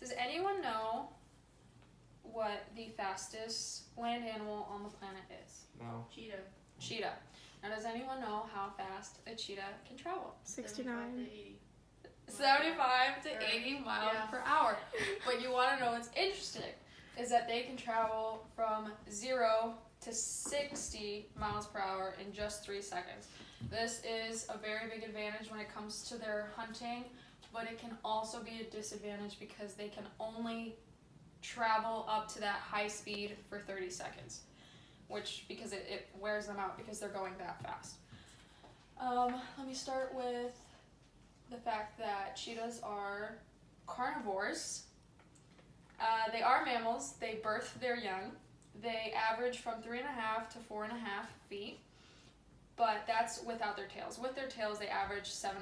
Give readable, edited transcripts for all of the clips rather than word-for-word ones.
Does anyone know what the fastest land animal on the planet is? No. Cheetah. Cheetah. Now, does anyone know how fast a cheetah can travel? 69. 75 to 80 miles per hour. But you want to know what's interesting is that they can travel from 0 to 60 miles per hour in just 3 seconds. This is a very big advantage when it comes to their hunting, but it can also be a disadvantage because they can only travel up to that high speed for 30 seconds, because it wears them out because they're going that fast. Let me start with the fact that cheetahs are carnivores. They are mammals. They birth their young. They average from 3.5 to 4.5 feet, but that's without their tails. With their tails, they average 7.5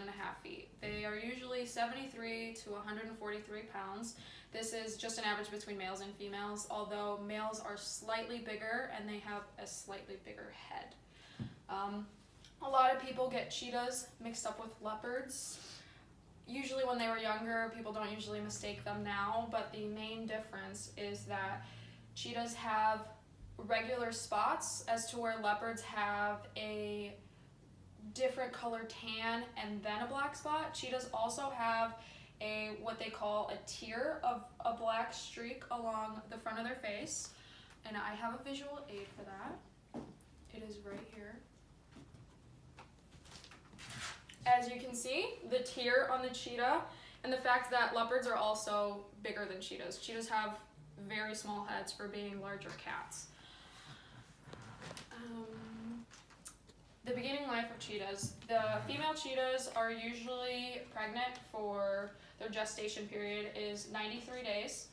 feet. They are usually 73 to 143 pounds. This is just an average between males and females, although males are slightly bigger and they have a slightly bigger head. A lot of people get cheetahs mixed up with leopards. Usually when they were younger, people don't usually mistake them now, but the main difference is that cheetahs have regular spots as to where leopards have a different color tan and then a black spot. Cheetahs also have what they call a tier of a black streak along the front of their face, and I have a visual aid for that. It is right here. As you can see, the tier on the cheetah, and the fact that leopards are also bigger than cheetahs. Cheetahs have very small heads for being larger cats. The beginning life of cheetahs. The female cheetahs are usually pregnant for their gestation period is 93 days,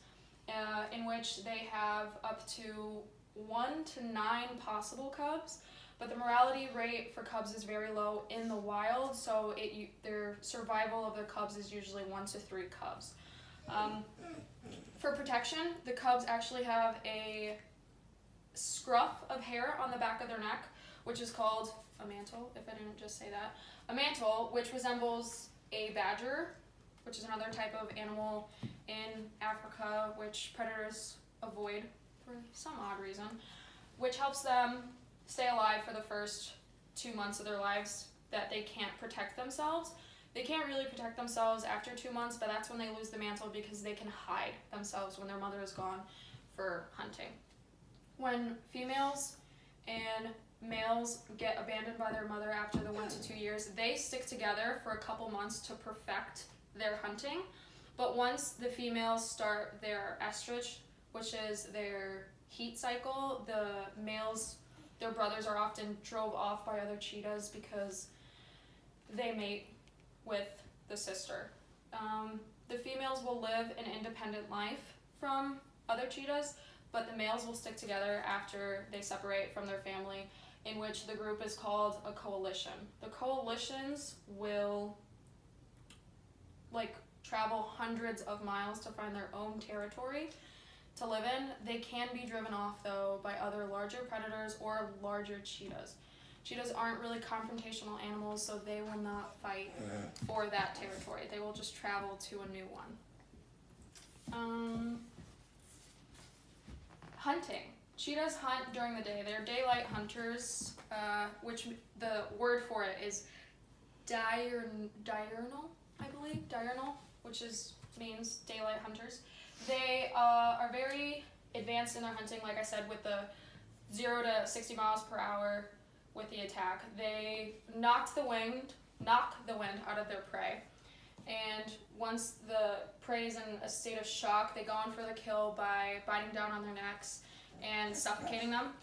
in which they have up to 1 to 9 possible cubs. But the mortality rate for cubs is very low in the wild, so their survival of their cubs is usually 1 to 3 cubs. For protection, the cubs actually have a scruff of hair on the back of their neck, which is called a mantle, if I didn't just say that. A mantle, which resembles a badger, which is another type of animal in Africa, which predators avoid for some odd reason, which helps them stay alive for the first 2 months of their lives that they can't protect themselves. They can't really protect themselves after 2 months, but that's when they lose the mantle because they can hide themselves when their mother is gone for hunting. When females and males get abandoned by their mother after the 1 to 2 years, they stick together for a couple months to perfect their hunting. But once the females start their estrus, which is their heat cycle, the males, their brothers are often drove off by other cheetahs because they mate with the sister. The females will live an independent life from other cheetahs, but the males will stick together after they separate from their family, in which the group is called a coalition. The coalitions will travel hundreds of miles to find their own territory to live in. They can be driven off, though, by other larger predators or larger cheetahs. Cheetahs aren't really confrontational animals, so they will not fight for that territory. They will just travel to a new one. Hunting. Cheetahs hunt during the day. They're daylight hunters, which the word for it is diurnal, I believe. Diurnal, which means daylight hunters. They are very advanced in their hunting, like I said, with the 0 to 60 miles per hour with the attack. They knock the wind out of their prey. And once the prey is in a state of shock, they go on for the kill by biting down on their necks and suffocating them.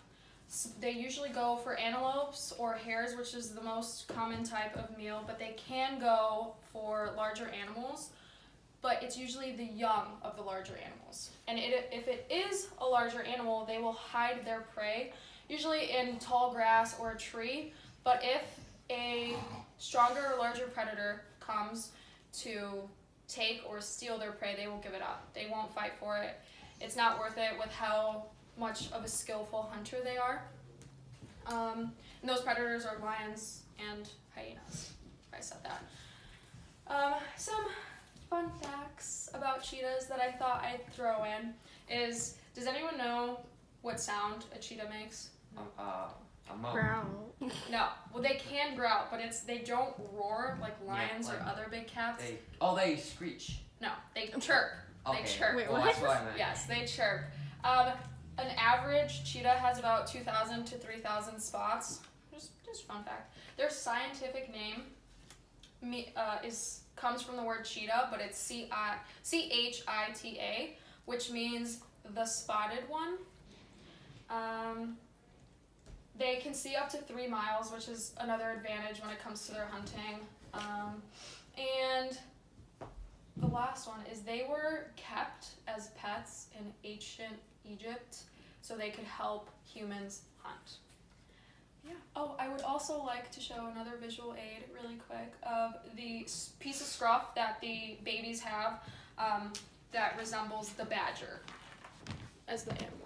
They usually go for antelopes or hares, which is the most common type of meal, but they can go for larger animals, but it's usually the young of the larger animals. And if it is a larger animal, they will hide their prey, usually in tall grass or a tree, but if a stronger or larger predator comes to take or steal their prey, they will give it up. They won't fight for it. It's not worth it with how much of a skillful hunter they are. And those predators are lions and hyenas, if I said that. Some fun facts about cheetahs that I thought I'd throw in is, does anyone know what sound a cheetah makes? A moan. Growl. No. Well, they can growl, but they don't roar like lions like or other big cats. They screech. No, they chirp. Okay. They chirp. Wait, Well, that's what I meant. Yes, they chirp. An average cheetah has about 2,000 to 3,000 spots. Just fun fact. Their scientific name comes from the word cheetah, but it's CHITA, which means the spotted one. They can see up to 3 miles, which is another advantage when it comes to their hunting. And the last one is they were kept as pets in ancient Egypt so they could help humans hunt. Yeah. Oh, I would also like to show another visual aid really quick of the piece of scruff that the babies have that resembles the badger as the animal.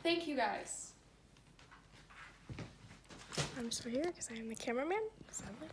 Thank you guys. I'm still here because I am the cameraman. Sadly.